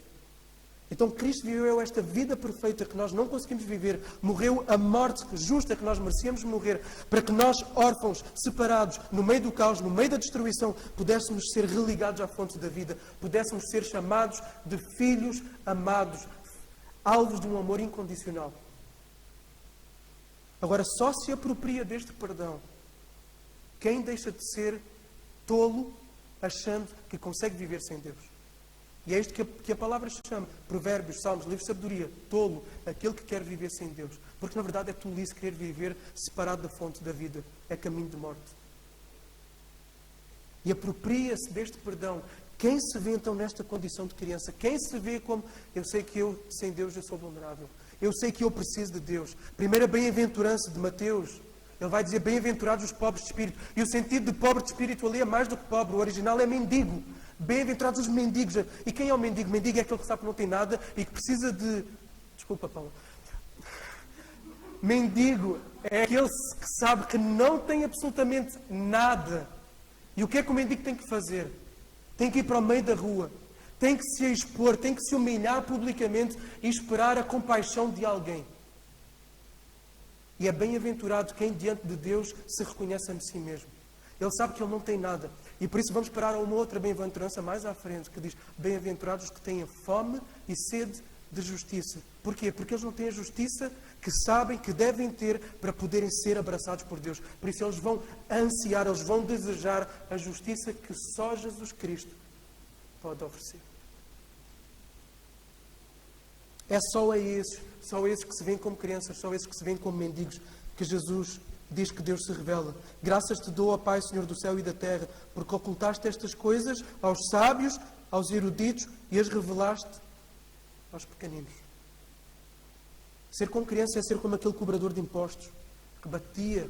Então Cristo viveu esta vida perfeita que nós não conseguimos viver. Morreu a morte justa que nós merecíamos morrer para que nós, órfãos, separados, no meio do caos, no meio da destruição, pudéssemos ser religados à fonte da vida. Pudéssemos ser chamados de filhos amados, alvos de um amor incondicional. Agora, só se apropria deste perdão quem deixa de ser tolo achando que consegue viver sem Deus. E é isto que a palavra chama. Provérbios, Salmos, livro de sabedoria. Tolo, aquele que quer viver sem Deus. Porque na verdade é tolice querer viver separado da fonte da vida. É caminho de morte. E apropria-se deste perdão. Quem se vê então nesta condição de criança? Quem se vê como, eu sei que eu, sem Deus, eu sou vulnerável. Eu sei que eu preciso de Deus. Primeira bem-aventurança de Mateus. Ele vai dizer, bem-aventurados os pobres de espírito. E o sentido de pobre de espírito ali é mais do que pobre. O original é mendigo. Bem-aventurados os mendigos. E quem é o mendigo? Mendigo é aquele que sabe que não tem nada e que precisa de... Desculpa, Paulo. Mendigo é aquele que sabe que não tem absolutamente nada. E o que é que o mendigo tem que fazer? Tem que ir para o meio da rua. Tem que se expor, tem que se humilhar publicamente e esperar a compaixão de alguém. E é bem-aventurado quem diante de Deus se reconhece a si mesmo. Ele sabe que ele não tem nada. E por isso vamos parar a uma outra bem-aventurança mais à frente, que diz, bem-aventurados os que têm fome e sede de justiça. Porquê? Porque eles não têm a justiça que sabem que devem ter para poderem ser abraçados por Deus. Por isso eles vão ansiar, eles vão desejar a justiça que só Jesus Cristo pode oferecer. É só a esses que se veem como crianças, só a esses que se veem como mendigos, que Jesus diz que Deus se revela. Graças te dou, ó Pai, Senhor do céu e da terra, porque ocultaste estas coisas aos sábios, aos eruditos e as revelaste aos pequeninos. Ser como criança é ser como aquele cobrador de impostos, que batia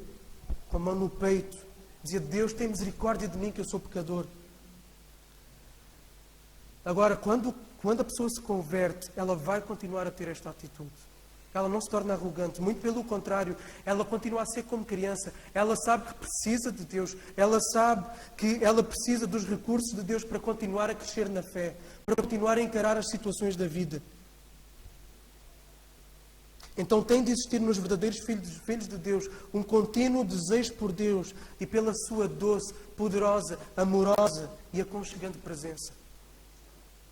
com a mão no peito, dizia, Deus tem misericórdia de mim que eu sou pecador. Agora, quando a pessoa se converte, ela vai continuar a ter esta atitude. Ela não se torna arrogante, muito pelo contrário, ela continua a ser como criança. Ela sabe que precisa de Deus, ela sabe que ela precisa dos recursos de Deus para continuar a crescer na fé, para continuar a encarar as situações da vida. Então tem de existir nos verdadeiros filhos de Deus um contínuo desejo por Deus e pela sua doce, poderosa, amorosa e aconchegante presença.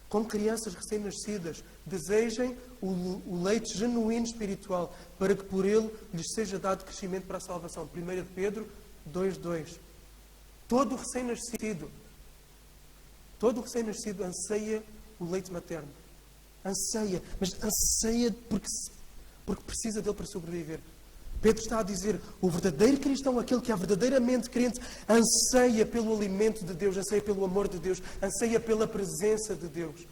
Como crianças recém-nascidas, desejem o leite genuíno espiritual para que por ele lhes seja dado crescimento para a salvação. 1 Pedro 2:2. Todo recém-nascido anseia o leite materno. Anseia, mas anseia porque precisa dele para sobreviver. Pedro está a dizer, o verdadeiro cristão, aquele que é verdadeiramente crente, anseia pelo alimento de Deus, anseia pelo amor de Deus, anseia pela presença de Deus.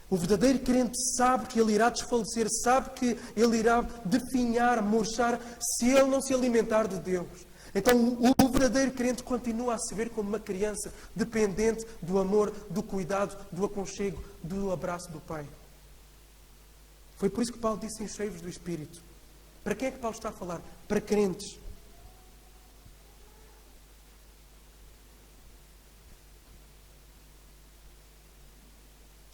O verdadeiro crente sabe que ele irá desfalecer, sabe que ele irá definhar, murchar, se ele não se alimentar de Deus. Então o verdadeiro crente continua a se ver como uma criança, dependente do amor, do cuidado, do aconchego, do abraço do Pai. Foi por isso que Paulo disse, enchei-vos do Espírito. Para quem é que Paulo está a falar? Para crentes.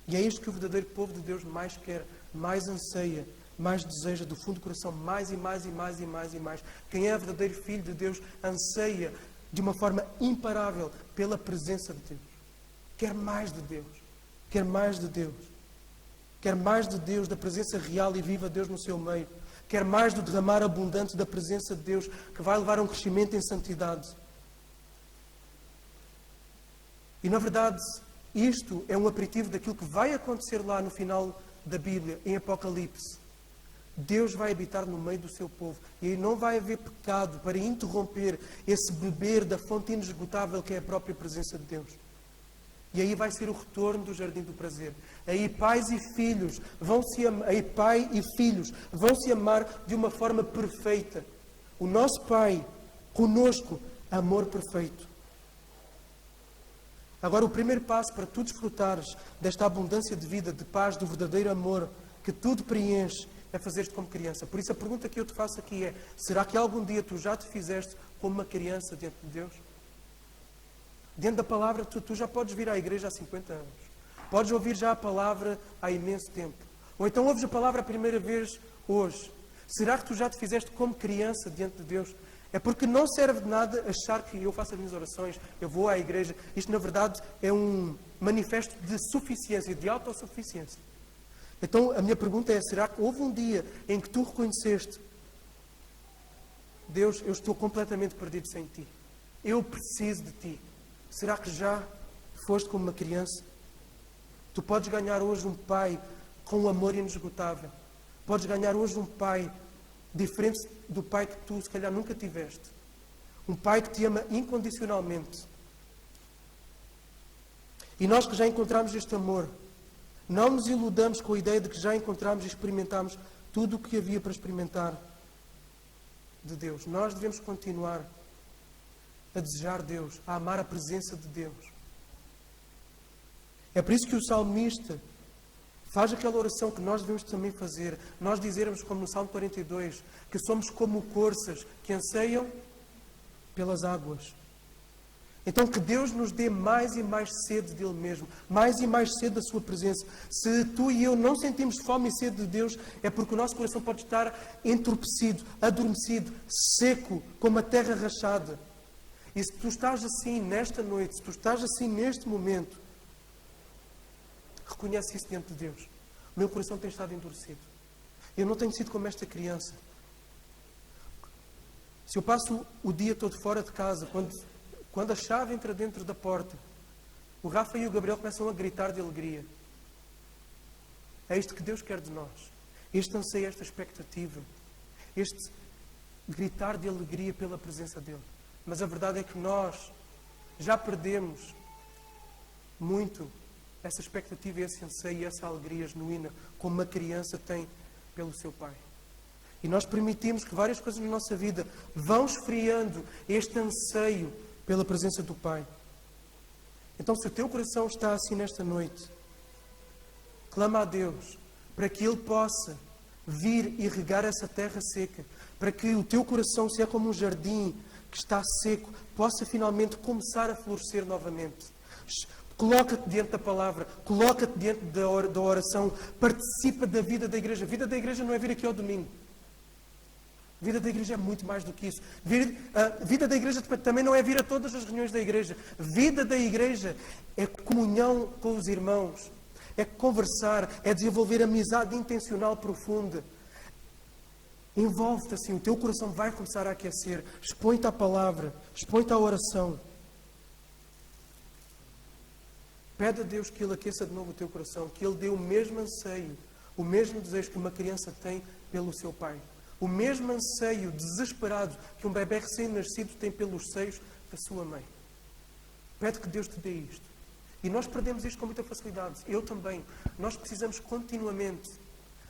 E é isto que o verdadeiro povo de Deus mais quer, mais anseia, mais deseja, do fundo do coração, mais e mais e mais e mais e mais. Quem é verdadeiro filho de Deus anseia de uma forma imparável pela presença de Deus. Quer mais de Deus. Quer mais de Deus. Quer mais de Deus, da presença real e viva de Deus no seu meio. Quer mais do derramar abundante da presença de Deus, que vai levar a um crescimento em santidade. E, na verdade, isto é um aperitivo daquilo que vai acontecer lá no final da Bíblia, em Apocalipse. Deus vai habitar no meio do seu povo. E aí não vai haver pecado para interromper esse beber da fonte inesgotável que é a própria presença de Deus. E aí vai ser o retorno do jardim do prazer. Aí pais e filhos vão se amar de uma forma perfeita. O nosso Pai, conosco, amor perfeito. Agora, o primeiro passo para tu desfrutares desta abundância de vida, de paz, do verdadeiro amor, que tudo preenche, é fazer-te como criança. Por isso a pergunta que eu te faço aqui é: será que algum dia tu já te fizeste como uma criança diante de Deus? Diante da palavra, tu já podes vir à igreja há 50 anos. Podes ouvir já a palavra há imenso tempo. Ou então ouves a palavra a primeira vez hoje. Será que tu já te fizeste como criança diante de Deus? É porque não serve de nada achar que eu faço as minhas orações, eu vou à igreja. Isto, na verdade, é um manifesto de suficiência, de autossuficiência. Então, a minha pergunta é: será que houve um dia em que tu reconheceste: Deus, eu estou completamente perdido sem Ti. Eu preciso de Ti. Será que já foste como uma criança? Tu podes ganhar hoje um pai com um amor inesgotável. Podes ganhar hoje um pai diferente do pai que tu, se calhar, nunca tiveste. Um pai que te ama incondicionalmente. E nós que já encontramos este amor, não nos iludamos com a ideia de que já encontramos e experimentamos tudo o que havia para experimentar de Deus. Nós devemos continuar a desejar Deus, a amar a presença de Deus. É por isso que o salmista faz aquela oração que nós devemos também fazer. Nós dizermos, como no Salmo 42, que somos como corças que anseiam pelas águas. Então que Deus nos dê mais e mais sede dele mesmo, mais e mais sede da sua presença. Se tu e eu não sentimos fome e sede de Deus, é porque o nosso coração pode estar entorpecido, adormecido, seco, como a terra rachada. E se tu estás assim nesta noite, se tu estás assim neste momento, reconhece isso diante de Deus. O meu coração tem estado endurecido. Eu não tenho sido como esta criança. Se eu passo o dia todo fora de casa, quando a chave entra dentro da porta, o Rafa e o Gabriel começam a gritar de alegria. É isto que Deus quer de nós. Este anseio, esta expectativa. Este gritar de alegria pela presença dEle. Mas a verdade é que nós já perdemos muito essa expectativa, esse anseio e essa alegria genuína como uma criança tem pelo seu pai. E nós permitimos que várias coisas na nossa vida vão esfriando este anseio pela presença do Pai. Então, se o teu coração está assim nesta noite, clama a Deus para que Ele possa vir e regar essa terra seca, para que o teu coração, se é como um jardim que está seco, possa finalmente começar a florescer novamente. Coloca-te diante da palavra, coloca-te diante da oração, participa da vida da igreja. A vida da igreja não é vir aqui ao domingo. A vida da igreja é muito mais do que isso. A vida da igreja também não é vir a todas as reuniões da igreja. A vida da igreja é comunhão com os irmãos, é conversar, é desenvolver amizade intencional profunda. Envolve-te assim, o teu coração vai começar a aquecer. Expõe-te à palavra, expõe-te à oração. Pede a Deus que Ele aqueça de novo o teu coração, que Ele dê o mesmo anseio, o mesmo desejo que uma criança tem pelo seu pai. O mesmo anseio desesperado que um bebê recém-nascido tem pelos seios da sua mãe. Pede que Deus te dê isto. E nós perdemos isto com muita facilidade. Eu também. Nós precisamos continuamente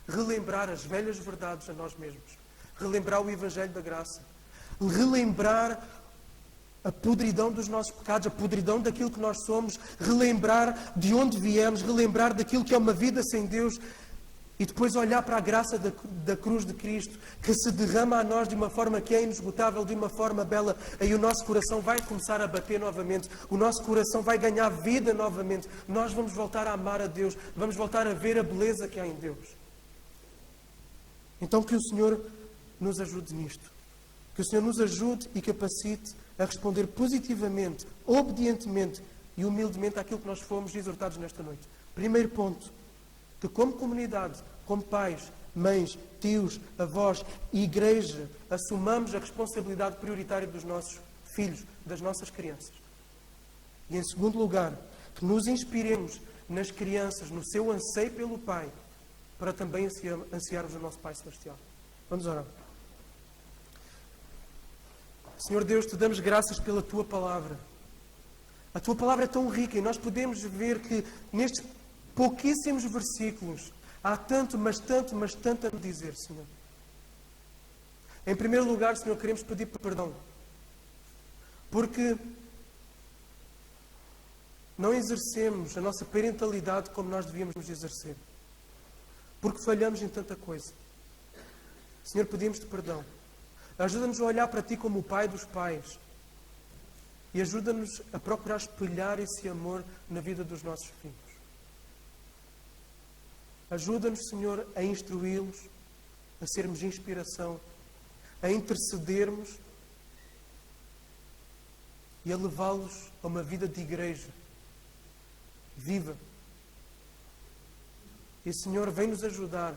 relembrar as velhas verdades a nós mesmos. Relembrar o Evangelho da Graça. Relembrar a podridão dos nossos pecados, a podridão daquilo que nós somos. Relembrar de onde viemos. Relembrar daquilo que é uma vida sem Deus. E depois olhar para a graça da cruz de Cristo, que se derrama a nós de uma forma que é inesgotável, de uma forma bela. Aí o nosso coração vai começar a bater novamente. O nosso coração vai ganhar vida novamente. Nós vamos voltar a amar a Deus. Vamos voltar a ver a beleza que há em Deus. Então que o Senhor nos ajude nisto. Que o Senhor nos ajude e capacite a responder positivamente, obedientemente e humildemente àquilo que nós fomos exortados nesta noite. Primeiro ponto, que como comunidade, como pais, mães, tios, avós e igreja, assumamos a responsabilidade prioritária dos nossos filhos, das nossas crianças. E em segundo lugar, que nos inspiremos nas crianças, no seu anseio pelo Pai, para também ansiarmos o nosso Pai Celestial. Vamos orar. Senhor Deus, te damos graças pela Tua Palavra. A Tua Palavra é tão rica e nós podemos ver que nestes pouquíssimos versículos há tanto, mas tanto a dizer, Senhor. Em primeiro lugar, Senhor, queremos pedir perdão. Porque não exercemos a nossa parentalidade como nós devíamos exercer. Porque falhamos em tanta coisa. Senhor, pedimos-te perdão. Ajuda-nos a olhar para Ti como o Pai dos pais. E ajuda-nos a procurar espelhar esse amor na vida dos nossos filhos. Ajuda-nos, Senhor, a instruí-los, a sermos inspiração, a intercedermos e a levá-los a uma vida de igreja viva. E, Senhor, vem nos ajudar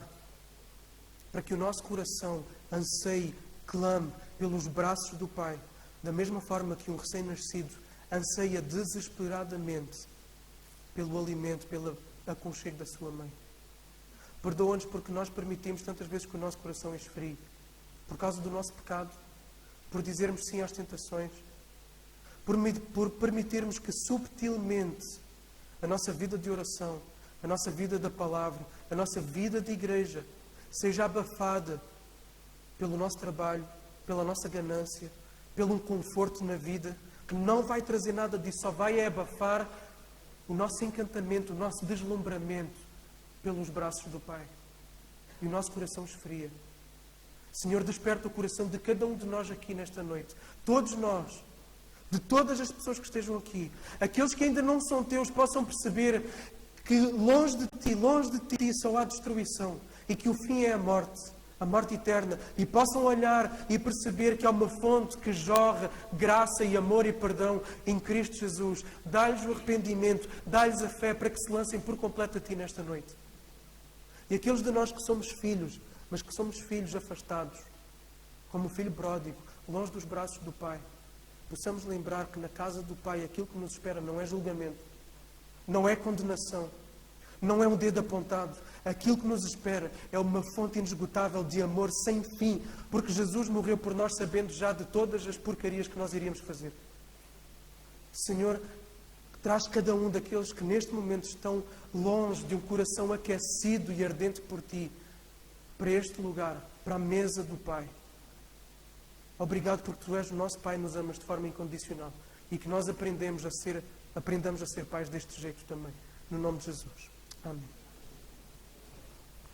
para que o nosso coração anseie, clame pelos braços do Pai, da mesma forma que um recém-nascido anseia desesperadamente pelo alimento, pelo aconchego da sua mãe. Perdoa-nos porque nós permitimos tantas vezes que o nosso coração esfrie, por causa do nosso pecado, por dizermos sim às tentações, por permitirmos que subtilmente a nossa vida de oração, a nossa vida da palavra, a nossa vida de igreja seja abafada pelo nosso trabalho, pela nossa ganância, pelo um conforto na vida, que não vai trazer nada disso, só vai abafar o nosso encantamento, o nosso deslumbramento pelos braços do Pai. E o nosso coração esfria. Senhor, desperta o coração de cada um de nós aqui nesta noite. Todos nós, de todas as pessoas que estejam aqui, aqueles que ainda não são teus, possam perceber que longe de ti só há destruição e que o fim é a morte eterna, e possam olhar e perceber que há uma fonte que jorra graça e amor e perdão em Cristo Jesus. Dá-lhes o arrependimento, dá-lhes a fé para que se lancem por completo a Ti nesta noite. E aqueles de nós que somos filhos, mas que somos filhos afastados, como o filho pródigo, longe dos braços do Pai, possamos lembrar que na casa do Pai aquilo que nos espera não é julgamento, não é condenação, não é um dedo apontado. Aquilo que nos espera é uma fonte inesgotável de amor sem fim, porque Jesus morreu por nós sabendo já de todas as porcarias que nós iríamos fazer. Senhor, traz cada um daqueles que neste momento estão longe de um coração aquecido e ardente por Ti, para este lugar, para a mesa do Pai. Obrigado porque Tu és o nosso Pai e nos amas de forma incondicional, e que nós aprendamos a ser pais deste jeito também. No nome de Jesus. Amém.